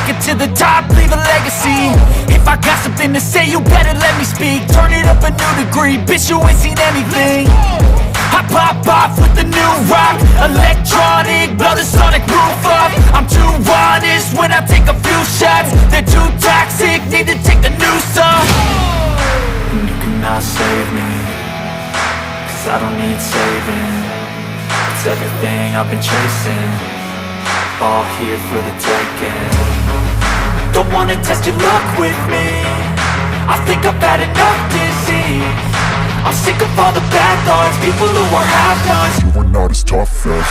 make it to the top, leave a legacy. If I got something to say, you better let me speak. Turn it up a new degree, bitch, you ain't seen anything. I pop off with the new rock, electronic, blow the sonic roof up. I'm too honest when I take a few shots. They're too toxic, need to take the noose off. And you cannot save me, cause I don't need saving. It's everything I've been chasing, all here for the taking. Don't wanna test your luck with me, I think I've had enough disease. I'm sick of all the bad thoughts, people who are half-nots. You were not as tough as